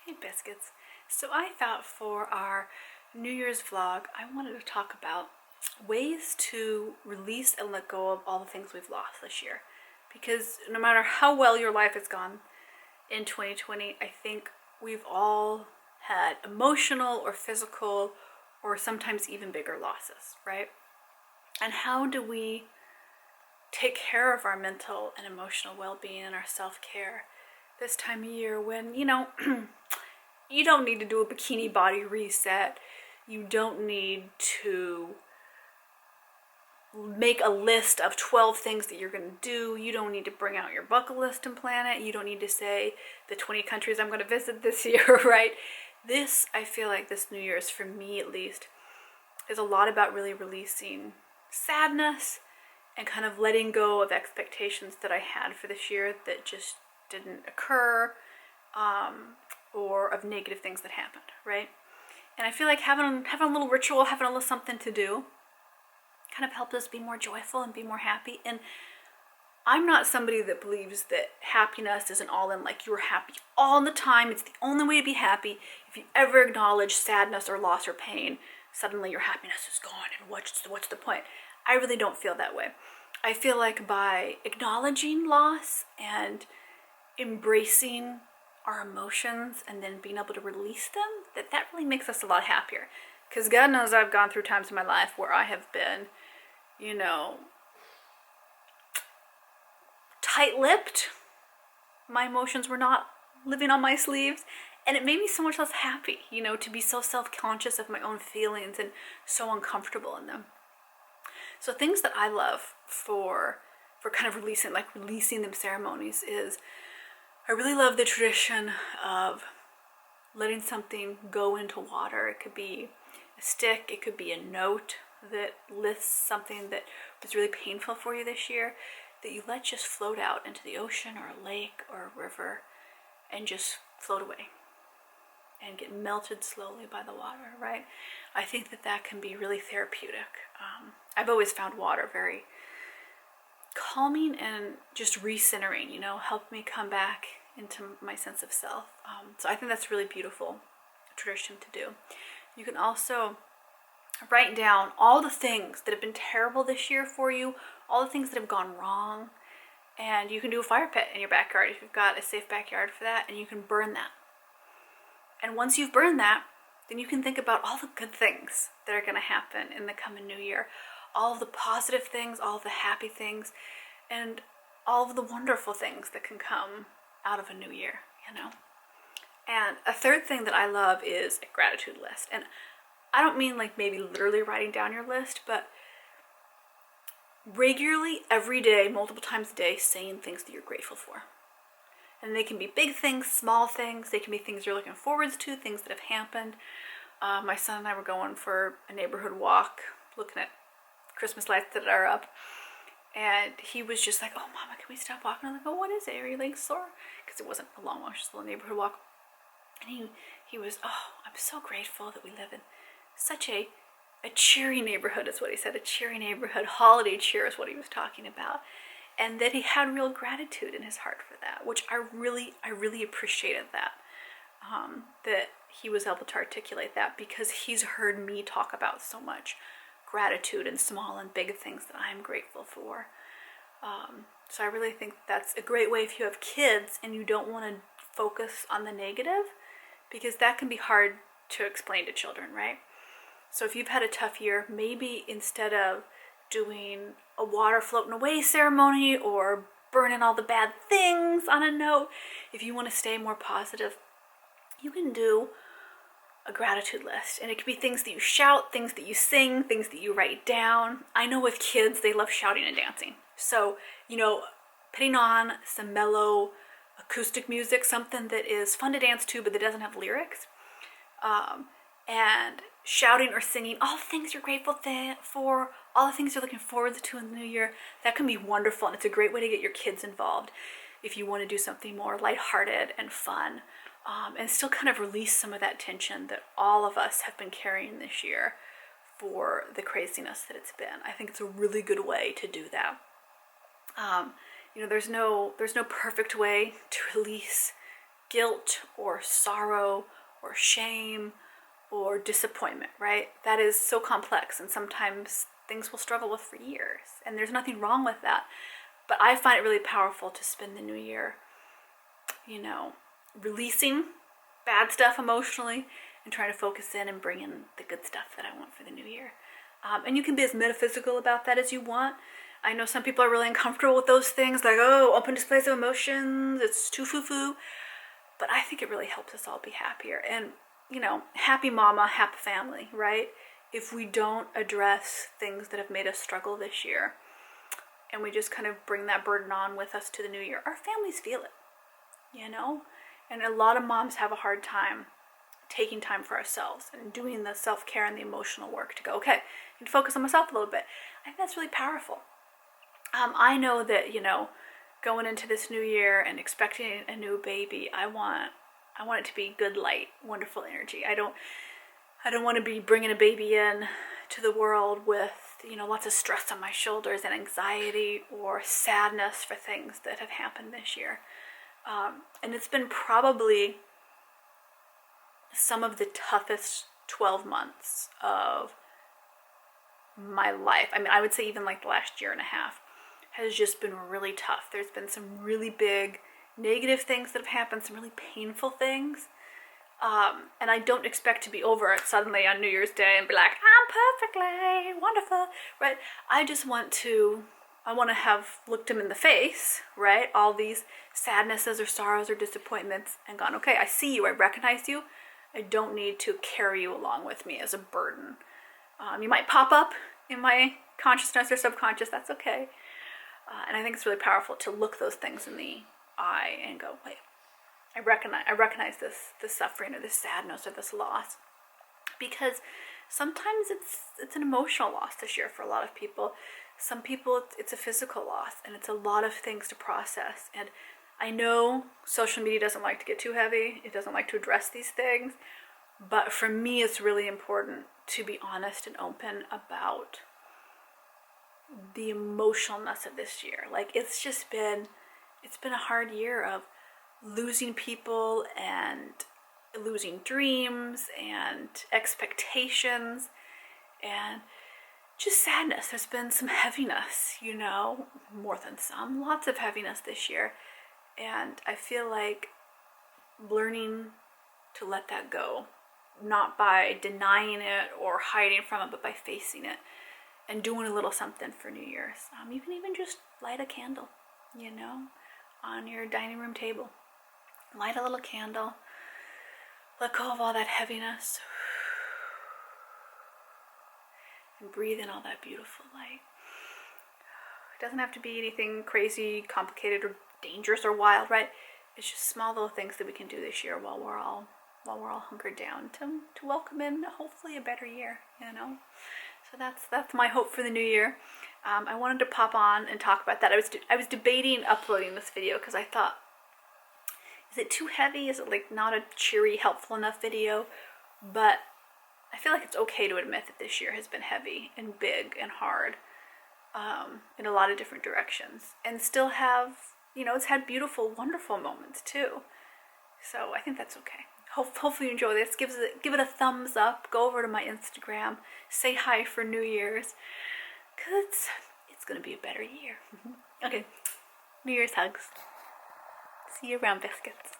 Hey Biscuits. So I thought for our New Year's vlog, I wanted to talk about ways to release and let go of all the things we've lost this year. Because no matter how well your life has gone in 2020, I think we've all had emotional or physical or sometimes even bigger losses, right? And how do we take care of our mental and emotional well-being and our self-care this time of year when, you don't need to do a bikini body reset. You don't need to make a list of 12 things that you're going to do. You don't need to bring out your bucket list and plan it. You don't need to say the 20 countries I'm going to visit this year, right? I feel like this New Year's, for me at least, is a lot about really releasing sadness and kind of letting go of expectations that I had for this year that just didn't occur. Or of negative things that happened, right? And I feel like having a little ritual, having a little something to do kind of helped us be more joyful and be more happy. And I'm not somebody that believes that happiness isn't all in, like you're happy all the time. It's the only way to be happy. If you ever acknowledge sadness or loss or pain, suddenly your happiness is gone and what's the point? I really don't feel that way. I feel like by acknowledging loss and embracing our emotions and then being able to release them, that really makes us a lot happier. Because God knows I've gone through times in my life where I have been, tight-lipped. My emotions were not living on my sleeves, and it made me so much less happy, to be so self-conscious of my own feelings and so uncomfortable in them. So things that I love for kind of releasing them ceremonies is, I really love the tradition of letting something go into water. It could be a stick, it could be a note that lists something that was really painful for you this year, that you let just float out into the ocean or a lake or a river and just float away and get melted slowly by the water, right? I think that can be really therapeutic. I've always found water very calming and just recentering, helped me come back into my sense of self. So I think that's a really beautiful tradition to do. You can also write down all the things that have been terrible this year for you, all the things that have gone wrong, and you can do a fire pit in your backyard if you've got a safe backyard for that, and you can burn that. And once you've burned that, then you can think about all the good things that are going to happen in the coming new year, all of the positive things, all of the happy things, and all of the wonderful things that can come out of a new year, And a third thing that I love is a gratitude list. And I don't mean like maybe literally writing down your list, but regularly, every day, multiple times a day, saying things that you're grateful for. And they can be big things, small things. They can be things you're looking forwards to, things that have happened. My son and I were going for a neighborhood walk, looking at Christmas lights that are up. And he was just like, "Oh, Mama, can we stop walking?" I'm like, "Oh, what is it? Are your legs sore?" Because it wasn't a long walk, just a little neighborhood walk. And he was, "Oh, I'm so grateful that we live in such a cheery neighborhood," is what he said, a cheery neighborhood. Holiday cheer is what he was talking about. And that he had real gratitude in his heart for that, which I really appreciated that. That he was able to articulate that, because he's heard me talk about so much gratitude and small and big things that I'm grateful for. So I really think that's a great way if you have kids and you don't want to focus on the negative, because that can be hard to explain to children, right? So if you've had a tough year, maybe instead of doing a water floating away ceremony or burning all the bad things on a note, if you want to stay more positive, you can do a gratitude list. And it could be things that you shout, things that you sing, things that you write down. I know with kids, they love shouting and dancing. So, putting on some mellow acoustic music, something that is fun to dance to, but that doesn't have lyrics, and shouting or singing all the things you're grateful for, all the things you're looking forward to in the new year, that can be wonderful. And it's a great way to get your kids involved if you want to do something more lighthearted and fun. And still kind of release some of that tension that all of us have been carrying this year for the craziness that it's been. I think it's a really good way to do that. There's no perfect way to release guilt or sorrow or shame or disappointment, right? That is so complex, and sometimes things we'll struggle with for years, and there's nothing wrong with that. But I find it really powerful to spend the new year, releasing bad stuff emotionally and trying to focus in and bring in the good stuff that I want for the new year. And you can be as metaphysical about that as you want. I know some people are really uncomfortable with those things, like, oh, open displays of emotions, it's too foo-foo. But I think it really helps us all be happier. And, happy mama, happy family, right? If we don't address things that have made us struggle this year, and we just kind of bring that burden on with us to the new year, our families feel it, And a lot of moms have a hard time taking time for ourselves and doing the self-care and the emotional work to go, okay, I need to focus on myself a little bit. I think that's really powerful. I know that, going into this new year and expecting a new baby, I want it to be good light, wonderful energy. I don't want to be bringing a baby in to the world with, lots of stress on my shoulders and anxiety or sadness for things that have happened this year. And it's been probably some of the toughest 12 months of my life. I mean, I would say even like the last year and a half has just been really tough. There's been some really big negative things that have happened, some really painful things. And I don't expect to be over it suddenly on New Year's Day and be like, I'm perfectly wonderful, right? I want to have looked him in the face, right? All these sadnesses or sorrows or disappointments and gone, okay, I see you, I recognize you. I don't need to carry you along with me as a burden. You might pop up in my consciousness or subconscious, that's okay. And I think it's really powerful to look those things in the eye and go, wait, I recognize this suffering or this sadness or this loss. Because sometimes it's an emotional loss this year for a lot of people. Some people it's a physical loss, and it's a lot of things to process. And I know social media doesn't like to get too heavy. It doesn't like to address these things. But for me, it's really important to be honest and open about the emotionalness of this year. Like, it's been a hard year of losing people and losing dreams and expectations and just sadness. There's been some heaviness, more than some, lots of heaviness this year. And I feel like learning to let that go, not by denying it or hiding from it, but by facing it and doing a little something for New Year's. You can even just light a candle, on your dining room table. Light a little candle. Let go of all that heaviness. And breathe in all that beautiful light. It doesn't have to be anything crazy, complicated, or dangerous or wild, right? It's just small little things that we can do this year while we're all hunkered down to welcome in hopefully a better year, So that's my hope for the new year. I wanted to pop on and talk about that. I was debating uploading this video because I thought, is it too heavy? Is it like not a cheery, helpful enough video? But I feel like it's okay to admit that this year has been heavy and big and hard in a lot of different directions, and still have, it's had beautiful, wonderful moments too. So I think that's okay. Hopefully you enjoy this. Give it a thumbs up. Go over to my Instagram. Say hi for New Year's, because it's going to be a better year. Okay, New Year's hugs. See you around, biscuits.